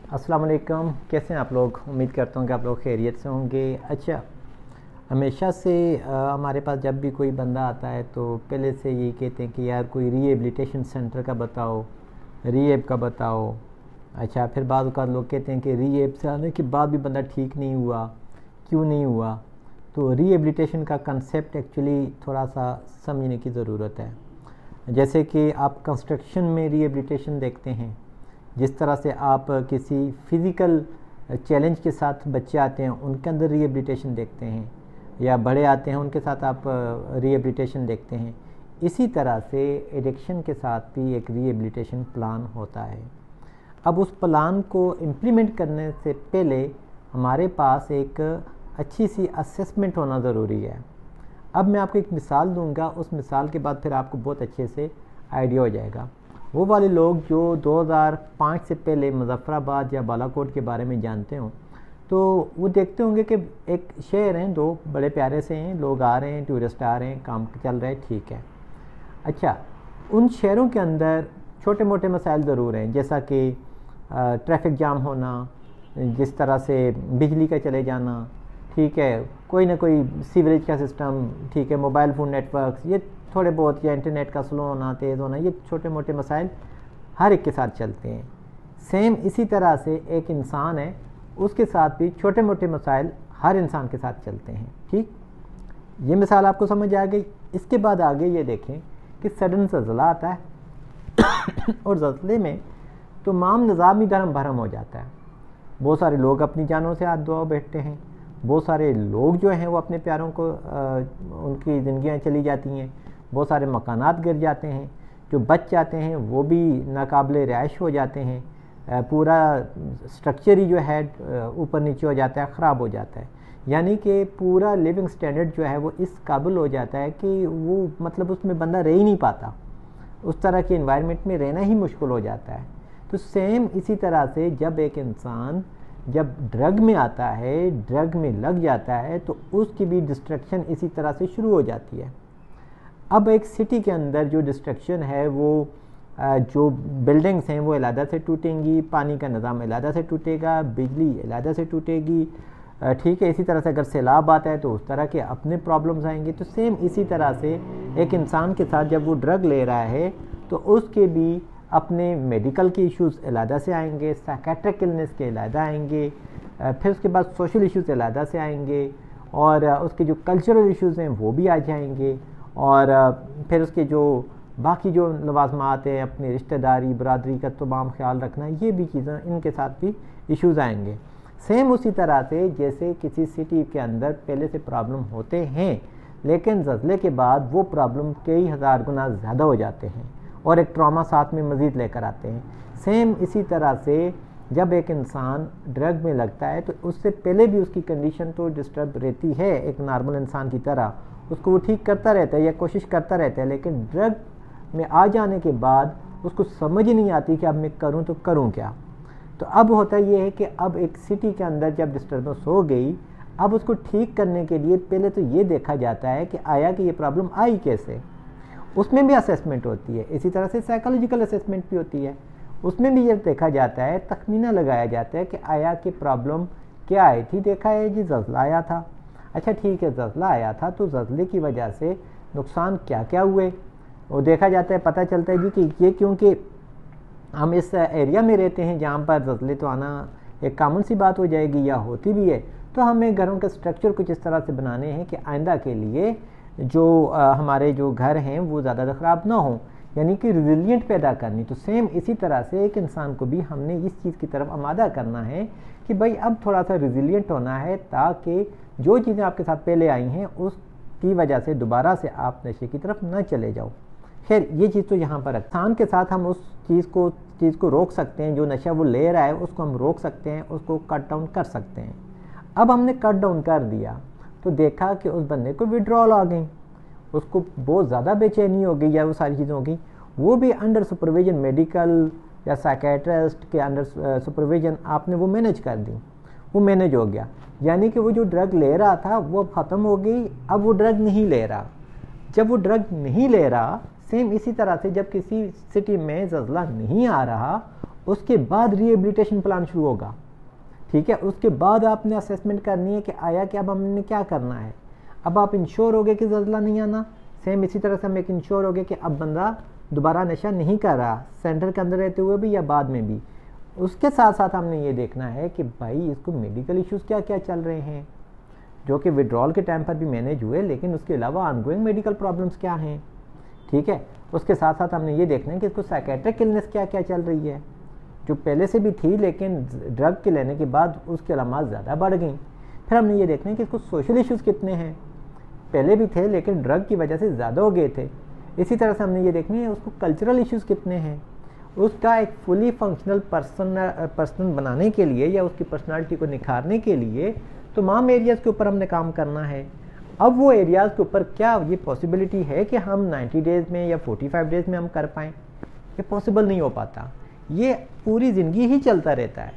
अस्सलाम वालेकुम। कैसे हैं आप लोग? उम्मीद करता हूँ कि आप लोग खैरियत से होंगे। अच्छा, हमेशा से हमारे पास जब भी कोई बंदा आता है तो पहले से यही कहते हैं कि यार कोई रिहेबिलिटेशन सेंटर का बताओ, रीहैब का बताओ। अच्छा, फिर बाद औक़ात लोग कहते हैं कि रीहैब से आने के बाद भी बंदा ठीक नहीं हुआ, क्यों नहीं हुआ? तो रिहेबिलिटेशन का कंसेप्ट एक्चुअली थोड़ा सा समझने की ज़रूरत है। जैसे कि आप कंस्ट्रक्शन में रिहेबिलिटेशन देखते हैं, जिस तरह से आप किसी फिज़िकल चैलेंज के साथ बच्चे आते हैं उनके अंदर रिहेबिलिटेशन देखते हैं, या बड़े आते हैं उनके साथ आप रिहेबिलिटेशन देखते हैं, इसी तरह से एडिक्शन के साथ भी एक रिहेबिलिटेशन प्लान होता है। अब उस प्लान को इम्प्लीमेंट करने से पहले हमारे पास एक अच्छी सी असेसमेंट होना ज़रूरी है। अब मैं आपको एक मिसाल दूंगा, उस मिसाल के बाद फिर आपको बहुत अच्छे से आइडिया हो जाएगा। वो वाले लोग जो 2005 से पहले मुज़फ़्फ़राबाद या बालाकोट के बारे में जानते हों तो वो देखते होंगे कि एक शहर हैं, दो बड़े प्यारे से हैं, लोग आ रहे हैं, टूरिस्ट आ रहे हैं, काम चल रहा है, ठीक है। अच्छा, उन शहरों के अंदर छोटे मोटे मसाइल ज़रूर हैं, जैसा कि ट्रैफिक जाम होना, जिस तरह से बिजली का चले जाना, ठीक है, कोई ना कोई सीवरेज का सिस्टम, ठीक है, मोबाइल फ़ोन नेटवर्क्स, ये थोड़े बहुत, या इंटरनेट का स्लो होना, तेज़ होना, ये छोटे मोटे मसाइल हर एक के साथ चलते हैं। सेम इसी तरह से एक इंसान है, उसके साथ भी छोटे मोटे मसाइल हर इंसान के साथ चलते हैं। ठीक, ये मिसाल आपको समझ आ गई। इसके बाद आगे ये देखें कि सडन ज़ल्ज़ला आता है और ज़ल्ज़ले में तमाम निज़ाम ही धर्म भरम हो जाता है। बहुत सारे लोग अपनी जानों से हाथ धो बैठते हैं, बहुत सारे लोग जो हैं वो अपने प्यारों को उनकी ज़िंदगियाँ चली जाती हैं, बहुत सारे मकानात गिर जाते हैं, जो बच जाते हैं वो भी नाकाबिले रिहाइश हो जाते हैं, पूरा स्ट्रक्चर ही जो है ऊपर नीचे हो जाता है, ख़राब हो जाता है। यानी कि पूरा लिविंग स्टैंडर्ड जो है वो इस काबिल हो जाता है कि वो मतलब उसमें बंदा रह ही नहीं पाता, उस तरह के इन्वायरमेंट में रहना ही मुश्किल हो जाता है। तो सेम इसी तरह से जब एक इंसान जब ड्रग में आता है, ड्रग में लग जाता है, तो उसकी भी डिस्ट्रक्शन इसी तरह से शुरू हो जाती है। अब एक सिटी के अंदर जो डिस्ट्रक्शन है वो जो बिल्डिंग्स हैं वो अलहदा से टूटेंगी, पानी का निज़ाम अलहदा से टूटेगा, बिजली अलहदा से टूटेगी, ठीक है। इसी तरह से अगर सैलाब आता है तो उस तरह के अपने प्रॉब्लम्स आएंगे। तो सेम इसी तरह से एक इंसान के साथ जब वो ड्रग ले रहा है तो उसके भी अपने मेडिकल के इश्यूज़ अलहदा से आएंगे, साइकेट्रिक इलनेस के अलहदा आएंगे, फिर उसके बाद सोशल इश्यूज़ अलहदा से आएंगे, और उसके जो कल्चरल इश्यूज़ हैं वो भी आ जाएंगे, और फिर उसके जो बाकी जो लवाज़मात हैं, अपनी रिश्तेदारी बरादरी का तमाम ख्याल रखना, ये भी चीज़ें इनके साथ भी इश्यूज़ आएंगे। सेम उसी तरह से जैसे किसी सिटी के अंदर पहले से प्रॉब्लम होते हैं, लेकिन ज़ल्ज़ले के बाद वो प्रॉब्लम कई हज़ार गुना ज़्यादा हो जाते हैं और एक ट्रॉमा साथ में मज़ीद लेकर आते हैं। सेम इसी तरह से जब एक इंसान ड्रग में लगता है तो उससे पहले भी उसकी कंडीशन तो डिस्टर्ब रहती है, एक नॉर्मल इंसान की तरह उसको वो ठीक करता रहता है या कोशिश करता रहता है, लेकिन ड्रग में आ जाने के बाद उसको समझ ही नहीं आती कि अब मैं करूं तो करूं क्या। तो अब होता ये है कि अब एक सिटी के अंदर जब डिस्टर्बेंस हो गई, अब उसको ठीक करने के लिए पहले तो ये देखा जाता है कि आया कि ये प्रॉब्लम आई कैसे, उसमें भी असेसमेंट होती है। इसी तरह से साइकोलॉजिकल असेसमेंट भी होती है, उसमें भी ये देखा जाता है, तखमीना लगाया जाता है कि आया कि प्रॉब्लम क्या आई थी। देखा है जी ज़ल्ज़ला आया था, अच्छा ठीक है ज़ल्ज़ला आया था, तो ज़ल्ज़ले की वजह से नुकसान क्या क्या हुए वो देखा जाता है। पता चलता है जी कि ये क्योंकि हम इस एरिया में रहते हैं जहाँ पर ज़ल्ज़ले तो आना एक कॉमन सी बात हो जाएगी या होती भी है, तो हमें घरों के स्ट्रक्चर कुछ इस तरह से बनाने हैं कि आइंदा के लिए जो हमारे जो घर हैं वो ज़्यादा ख़राब ना हों, यानी कि रिजिलियंट पैदा करनी। तो सेम इसी तरह से एक इंसान को भी हमने इस चीज़ की तरफ आमादा करना है कि भाई अब थोड़ा सा रिजिलियंट होना है, ताकि जो चीज़ें आपके साथ पहले आई हैं उसकी वजह से दोबारा से आप नशे की तरफ न चले जाओ। खैर ये चीज़ तो यहाँ पर इंसान के साथ हम उस चीज़ को रोक सकते हैं, जो नशा वो ले रहा है उसको हम रोक सकते हैं, उसको कट डाउन कर सकते हैं। अब हमने कट डाउन कर दिया तो देखा कि उस बंदे को विड्रॉल आ गई, उसको बहुत ज़्यादा बेचैनी हो गई या वो सारी चीज़ें हो गई, वो भी अंडर सुपरविजन मेडिकल या साइकेट्रिस्ट के अंडर सुपरविजन आपने वो मैनेज कर दी, वो मैनेज हो गया। यानी कि वो जो ड्रग ले रहा था वो ख़त्म हो गई, अब वो ड्रग नहीं ले रहा। जब वो ड्रग नहीं ले रहा, सेम इसी तरह से जब किसी सिटी में ज़ल्ज़ला नहीं आ रहा उसके बाद रिहेबिलिटेशन प्लान शुरू होगा। ठीक है, उसके बाद आपने असेसमेंट करनी है कि आया कि अब हमने क्या करना है। अब आप इंश्योर हो गए कि ज़ल्ज़ला नहीं आना, सेम इसी तरह से हम एक इंश्योर हो गए कि अब बंदा दोबारा नशा नहीं कर रहा, सेंटर के अंदर रहते हुए भी या बाद में भी। उसके साथ साथ हमने ये देखना है कि भाई इसको मेडिकल इश्यूज़ क्या क्या चल रहे हैं, जो कि विड्रॉल के टाइम पर भी मैनेज हुए, लेकिन उसके अलावा ऑनगोइंग मेडिकल प्रॉब्लम्स क्या हैं। ठीक है, उसके साथ साथ हमने ये देखना है कि इसको साइकेट्रिक इलनेस क्या क्या चल रही है, जो पहले से भी थी लेकिन ड्रग के लेने के बाद उसके अलामात ज़्यादा बढ़ गई। फिर हमने ये देखना है कि इसको सोशल इश्यूज़ कितने हैं, पहले भी थे लेकिन ड्रग की वजह से ज़्यादा हो गए थे। इसी तरह से हमने ये देखनी है उसको कल्चरल इश्यूज़ कितने हैं। उसका एक फुली फंक्शनल पर्सन बनाने के लिए या उसकी पर्सनालिटी को निखारने के लिए तमाम एरियाज़ के ऊपर हमने काम करना है। अब वो एरियाज़ के ऊपर क्या ये पॉसिबिलिटी है कि हम 90 डेज़ में या 45 डेज़ में हम कर पाएँ? ये पॉसिबल नहीं हो पाता, ये पूरी ज़िंदगी ही चलता रहता है।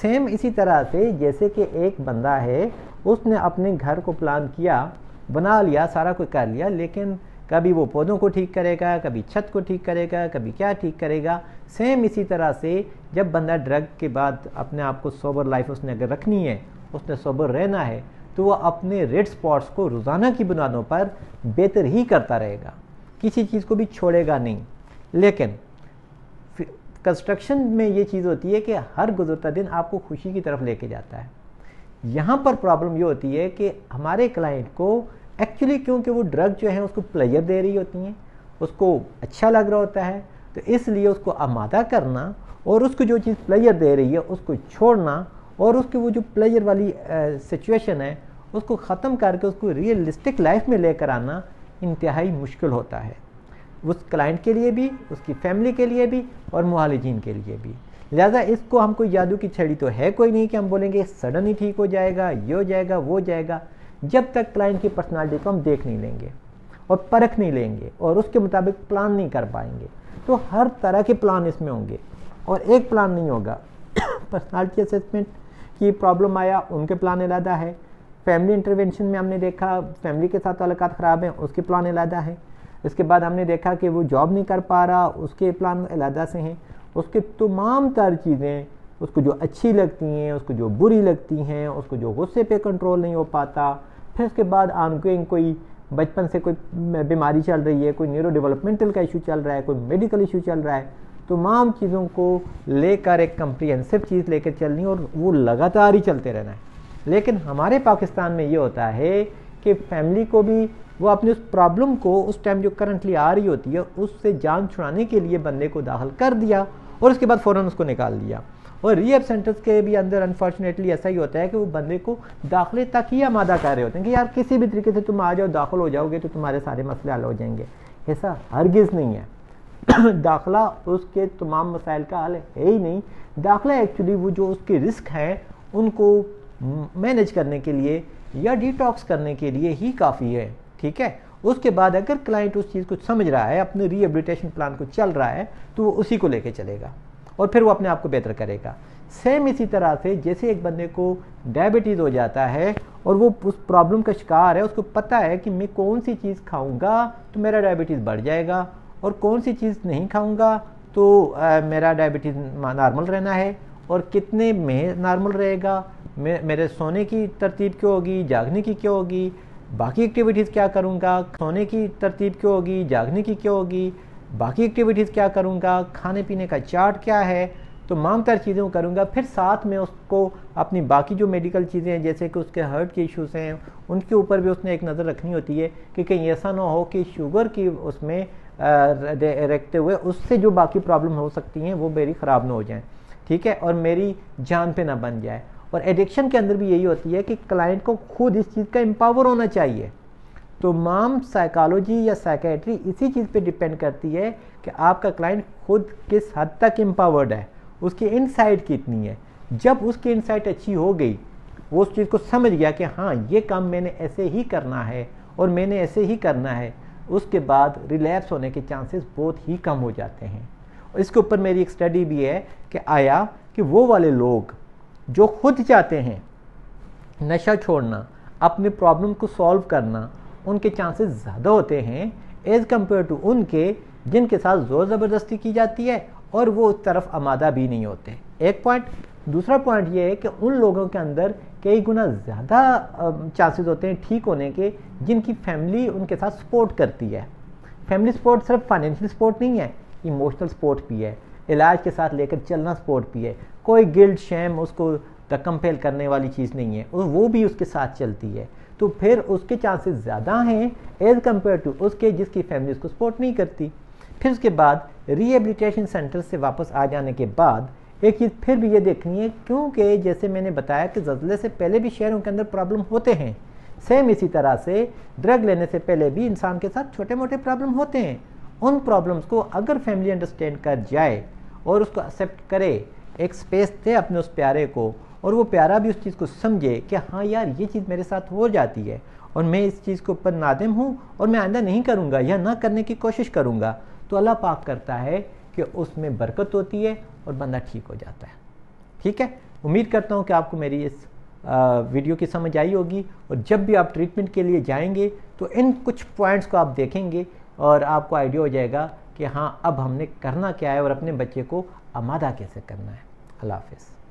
सेम इसी तरह से जैसे कि एक बंदा है, उसने अपने घर को प्लान किया, बना लिया, सारा कुछ कर लिया, लेकिन कभी वो पौधों को ठीक करेगा, कभी छत को ठीक करेगा, कभी क्या ठीक करेगा। सेम इसी तरह से जब बंदा ड्रग के बाद अपने आप को सोबर लाइफ उसने अगर रखनी है, उसने सोबर रहना है, तो वह अपने रेड स्पॉट्स को रोज़ाना की बुनियादों पर बेहतर ही करता रहेगा, किसी चीज़ को भी छोड़ेगा नहीं। लेकिन कंस्ट्रक्शन में ये चीज़ होती है कि हर गुजरता दिन आपको खुशी की तरफ लेके जाता है। यहाँ पर प्रॉब्लम ये होती है कि हमारे क्लाइंट को एक्चुअली क्योंकि वो ड्रग जो है उसको प्लेजर दे रही होती हैं, उसको अच्छा लग रहा होता है, तो इसलिए उसको आमादा करना और उसको जो चीज़ प्लेजर दे रही है उसको छोड़ना और उसकी वो जो प्लेजर वाली सिचुएशन है उसको ख़त्म करके उसको रियलिस्टिक लाइफ में लेकर आना इंतहाई मुश्किल होता है, उस क्लाइंट के लिए भी, उसकी फैमिली के लिए भी और मुआलिजीन के लिए भी। लिहाजा इसको हम कोई जादू की छड़ी तो है कोई नहीं कि हम बोलेंगे सडन ही ठीक हो जाएगा, ये हो जाएगा, वो हो जाएगा। जब तक क्लाइंट की पर्सनालिटी को हम देख नहीं लेंगे और परख नहीं लेंगे और उसके मुताबिक प्लान नहीं कर पाएंगे, तो हर तरह के प्लान इसमें होंगे और एक प्लान नहीं होगा। पर्सनालिटी असेसमेंट की प्रॉब्लम आया, उनके प्लान अलग है। फैमिली इंटरवेंशन में हमने देखा फैमिली के साथ ताल्लुकात ख़राब हैं, उसके प्लान अलग है। इसके बाद हमने देखा कि वो जॉब नहीं कर पा रहा, उसके प्लान अलग से हैं। उसके तमाम तर चीज़ें, उसको जो अच्छी लगती हैं, उसको जो बुरी लगती हैं, उसको जो गुस्से पे कंट्रोल नहीं हो पाता। फिर उसके बाद ऑनगोइंग कोई बचपन से कोई बीमारी चल रही है, कोई न्यूरो डेवलपमेंटल का इशू चल रहा है, कोई मेडिकल इशू चल रहा है, तमाम चीज़ों को लेकर एक कम्प्रिहेंसिव चीज़ लेकर चलनी और वो लगातार ही चलते रहना है। लेकिन हमारे पाकिस्तान में ये होता है कि फैमिली को भी वो अपनी उस प्रॉब्लम को उस टाइम जो करंटली आ रही होती है उससे जान छुड़ाने के लिए बंदे को दाखिल कर दिया और उसके बाद फ़ौरन उसको निकाल दिया। और रिहैब सेंटर्स के भी अंदर अनफॉर्चुनेटली ऐसा ही होता है कि वो बंदे को दाखिले तक ही आमादा कर रहे होते हैं कि यार किसी भी तरीके से तुम आ जाओ, दाखिल हो जाओगे तो तुम्हारे सारे मसले हल हो जाएंगे। ऐसा हरगिज़ नहीं है। दाखिला उसके तमाम मसाइल का हल है ही नहीं। दाखिला एक्चुअली वो जो उसके रिस्क हैं उनको मैनेज करने के लिए या डिटॉक्स करने के लिए ही काफ़ी है। ठीक है, उसके बाद अगर क्लाइंट उस चीज़ को समझ रहा है, अपने रिहेबिलिटेशन प्लान को चल रहा है, तो वो उसी को लेके चलेगा और फिर वो अपने आप को बेहतर करेगा। सेम इसी तरह से जैसे एक बंदे को डायबिटीज़ हो जाता है और वो उस प्रॉब्लम का शिकार है, उसको पता है कि मैं कौन सी चीज़ खाऊंगा तो मेरा डायबिटीज़ बढ़ जाएगा और कौन सी चीज़ नहीं खाऊंगा तो मेरा डायबिटीज़ नॉर्मल रहना है, और कितने में नॉर्मल रहेगा, मेरे सोने की तरतीब क्या होगी, जागने की क्या होगी, बाकी एक्टिविटीज़ क्या करूँगा, सोने की तरतीब क्या होगी, जागने की क्या होगी, बाकी एक्टिविटीज़ क्या करूँगा, खाने पीने का चार्ट क्या है, तो तमाम तर चीज़ें करूँगा। फिर साथ में उसको अपनी बाकी जो मेडिकल चीज़ें हैं जैसे कि उसके हार्ट के इश्यूज़ हैं उनके ऊपर भी उसने एक नज़र रखनी होती है कि कहीं ऐसा ना हो कि शुगर की उसमें रखते हुए उससे जो बाकी प्रॉब्लम हो सकती हैं वो मेरी ख़राब ना हो जाएँ। ठीक है, और मेरी जान पे ना बन जाए। और एडिक्शन के अंदर भी यही होती है कि क्लाइंट को खुद इस चीज़ का एम्पावर होना चाहिए। तो तमाम साइकोलॉजी या साइकेट्री इसी चीज़ पे डिपेंड करती है कि आपका क्लाइंट खुद किस हद तक एम्पावर्ड है, उसकी इनसाइट कितनी है। जब उसकी इनसाइट अच्छी हो गई, वो उस चीज़ को समझ गया कि हाँ ये काम मैंने ऐसे ही करना है और मैंने ऐसे ही करना है, उसके बाद रिलैप्स होने के चांसेस बहुत ही कम हो जाते हैं। और इसके ऊपर मेरी एक स्टडी भी है कि आया कि वो वाले लोग जो खुद चाहते हैं नशा छोड़ना, अपने प्रॉब्लम को सॉल्व करना, उनके चांसेस ज़्यादा होते हैं एज़ कम्पेयर टू उनके जिनके साथ ज़ोर ज़बरदस्ती की जाती है और वो उस तरफ आमादा भी नहीं होते। एक पॉइंट। दूसरा पॉइंट ये है कि उन लोगों के अंदर कई गुना ज़्यादा चांसेस होते हैं ठीक होने के जिनकी फैमिली उनके साथ सपोर्ट करती है। फैमिली सपोर्ट सिर्फ फाइनेंशियल सपोर्ट नहीं है, इमोशनल सपोर्ट भी है, इलाज के साथ लेकर चलना सपोर्ट भी है। कोई गिल्ट शैम उसको कंपेल करने वाली चीज़ नहीं है, और वो भी उसके साथ चलती है। तो फिर उसके चांसेस ज़्यादा हैं एज़ कम्पेयर टू उसके जिसकी फैमिली उसको सपोर्ट नहीं करती। फिर उसके बाद रिहेबिलिटेशन सेंटर से वापस आ जाने के बाद एक चीज़ फिर भी ये देखनी है, क्योंकि जैसे मैंने बताया कि ज़ल्ज़ले से पहले भी शहरों के अंदर प्रॉब्लम होते हैं, सेम इसी तरह से ड्रग लेने से पहले भी इंसान के साथ छोटे मोटे प्रॉब्लम होते हैं। उन प्रॉब्लम्स को अगर फैमिली अंडरस्टैंड कर जाए और उसको एक्सेप्ट करे, एक स्पेस दे अपने उस प्यारे को, और वो प्यारा भी उस चीज़ को समझे कि हाँ यार ये चीज़ मेरे साथ हो जाती है और मैं इस चीज़ के ऊपर नादिम हूँ और मैं आइंदा नहीं करूँगा या ना करने की कोशिश करूँगा, तो अल्लाह पाक करता है कि उसमें बरकत होती है और बंदा ठीक हो जाता है। ठीक है, उम्मीद करता हूँ कि आपको मेरी इस वीडियो की समझ आई होगी, और जब भी आप ट्रीटमेंट के लिए जाएंगे तो इन कुछ पॉइंट्स को आप देखेंगे और आपको आइडिया हो जाएगा कि हाँ अब हमने करना क्या है और अपने बच्चे को आमादा कैसे करना है। अल्लाह हाफ़िज़।